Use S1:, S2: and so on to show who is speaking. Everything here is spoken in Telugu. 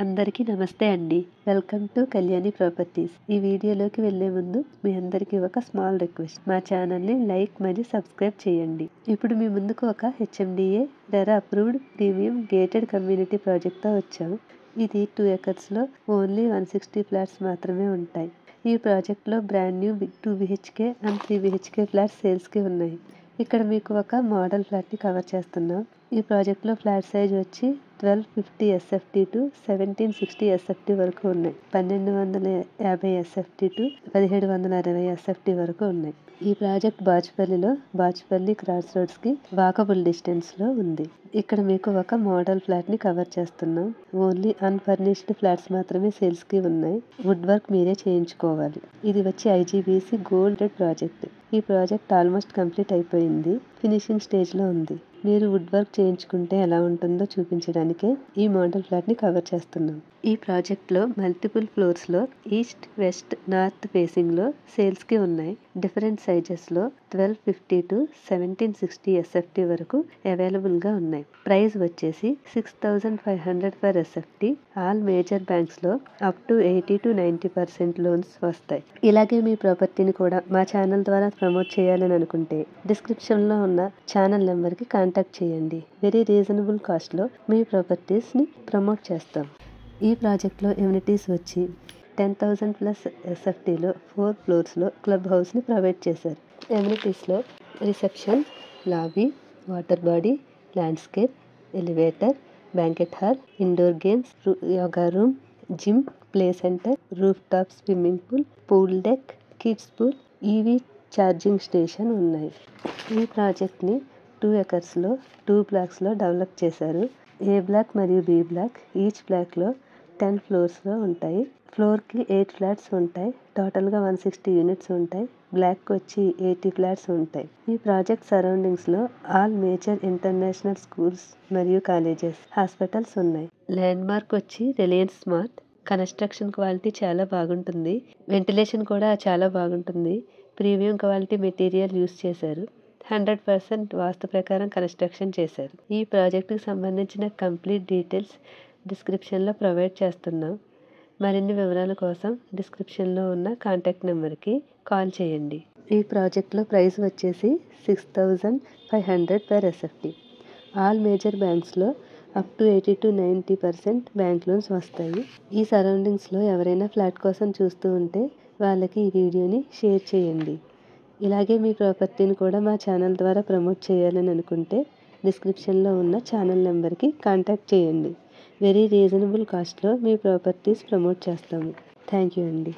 S1: అందరికీ నమస్తే అండి. Welcome to Kalyani properties. ఈ వీడియోలోకి వెళ్లే ముందు మీ అందరికీ ఒక స్మాల్ రిక్వెస్ట్. మా ఛానల్ని లైక్ మరియు సబ్స్క్రైబ్ చేయండి. ఇప్పుడు మీ ముందుకు ఒక HMDA RERA approved premium gated community ప్రాజెక్ట్తో వచ్చాము. ఇది 2 acres ఓన్లీ 160 ఫ్లాట్స్ మాత్రమే ఉంటాయి. ఈ ప్రాజెక్ట్లో brand new 2 BHK and 3 BHK flats సేల్స్కి ఉన్నాయి. ఇక్కడ మీకు ఒక మోడల్ ఫ్లాట్ని కవర్ చేస్తున్నాం. ఈ ప్రాజెక్ట్లో ఫ్లాట్ సైజ్ వచ్చి 1250 SFT టు 1760 SFT వరకు ఉన్నాయి. 1250 SFT టు 1760 SFT వరకు ఉన్నాయి. ఈ ప్రాజెక్ట్ బాచుపల్లి క్రాస్ రోడ్స్కి వాకబుల్ డిస్టెన్స్లో ఉంది. ఇక్కడ మీకు ఒక మోడల్ ఫ్లాట్ని కవర్ చేస్తున్నాం. ఓన్లీ అన్ఫర్నిష్డ్ ఫ్లాట్స్ మాత్రమే సేల్స్కి ఉన్నాయి. వుడ్ వర్క్ మీరే చేయించుకోవాలి. ఇది వచ్చి IGBC గోల్డ్ ప్రాజెక్ట్. ఈ ప్రాజెక్ట్ ఆల్మోస్ట్ కంప్లీట్ అయిపోయింది. ఫినిషింగ్ స్టేజ్లో ఉంది. మీరు వుడ్ వర్క్ చేయించుకుంటే ఎలా ఉంటుందో చూపించడానికే ఈ మోడల్ ఫ్లాట్ని కవర్ చేస్తున్నాం. ఈ ప్రాజెక్ట్లో మల్టిపుల్ ఫ్లోర్స్లో ఈస్ట్, వెస్ట్, నార్త్ ఫేసింగ్లో సేల్స్కి ఉన్నాయి. డిఫరెంట్ సైజెస్లో 1250 టు 1760 SFT వరకు అవైలబుల్గా ఉన్నాయి. ప్రైస్ వచ్చేసి 6500 per SFT. ఆల్ మేజర్ బ్యాంక్స్లో అప్ టు 80 to 90% లోన్స్ వస్తాయి. ఇలాగే మీ ప్రాపర్టీని కూడా మా ఛానల్ ద్వారా ప్రమోట్ చేయాలని అనుకుంటే డిస్క్రిప్షన్లో ఉన్న ఛానల్ నెంబర్కి కాంటాక్ట్ చేయండి. వెరీ రీజనబుల్ కాస్ట్లో మీ ప్రాపర్టీస్ని ప్రమోట్ చేస్తాం. ఈ ప్రాజెక్ట్లో ఎమ్యూనిటీస్ వచ్చి 10,000+ SFTలో 4 ఫ్లోర్స్లో క్లబ్ హౌస్ని ప్రొవైడ్ చేశారు. ఎమ్యూనిటీస్లో reception, lobby, water body, landscape, elevator, banquet hall, indoor games, yoga room, gym, play centre, roof top swimming pool, pool deck, kids pool, EV charging station ఉన్నాయి. ఈ ప్రాజెక్ట్ని 2 acresలో 2 బ్లాక్స్లో డెవలప్ చేశారు. A బ్లాక్ మరియు B బ్లాక్. ఈచ్ బ్లాక్లో 10 ఫ్లోర్స్లో ఉంటాయి. ఫ్లోర్కి 8 ఫ్లాట్స్ ఉంటాయి. టోటల్గా 160 యూనిట్స్ ఉంటాయి. బ్లాక్ వచ్చి 80 ఫ్లాట్స్ ఉంటాయి. ఈ ప్రాజెక్ట్ సరౌండింగ్స్లో ఆల్ మేజర్ ఇంటర్నేషనల్ స్కూల్స్ మరియు కాలేజెస్, హాస్పిటల్స్ ఉన్నాయి. ల్యాండ్ మార్క్ వచ్చి రిలయన్స్ స్మార్ట్. కన్స్ట్రక్షన్ క్వాలిటీ చాలా బాగుంటుంది. వెంటిలేషన్ కూడా చాలా బాగుంటుంది. ప్రీమియం క్వాలిటీ మెటీరియల్ యూస్ చేశారు. 100% వాస్తు ప్రకారం కన్స్ట్రక్షన్ చేశారు. ఈ ప్రాజెక్టుకు సంబంధించిన కంప్లీట్ డీటెయిల్స్ డిస్క్రిప్షన్లో ప్రొవైడ్ చేస్తున్నాం. మరిన్ని వివరాల కోసం డిస్క్రిప్షన్లో ఉన్న కాంటాక్ట్ నెంబర్కి కాల్ చేయండి. ఈ ప్రాజెక్ట్లో ప్రైస్ వచ్చేసి 6500 per SFT. ఆల్ మేజర్ బ్యాంక్స్లో up to 80 to 90% bank loans వస్తాయి. ఈ సరౌండింగ్స్లో ఎవరైనా ఫ్లాట్ కోసం చూస్తూ ఉంటే వాళ్ళకి ఈ వీడియోని షేర్ చేయండి. ఇలాగే మీ ప్రాపర్టీని కూడా మా ఛానల్ ద్వారా ప్రమోట్ చేయాలని అనుకుంటే డిస్క్రిప్షన్లో ఉన్న ఛానల్ నెంబర్కి కాంటాక్ట్ చేయండి. వెరీ రీజనబుల్ కాస్ట్లో మీ ప్రాపర్టీస్ ప్రమోట్ చేస్తాము. థ్యాంక్ యూ అండి.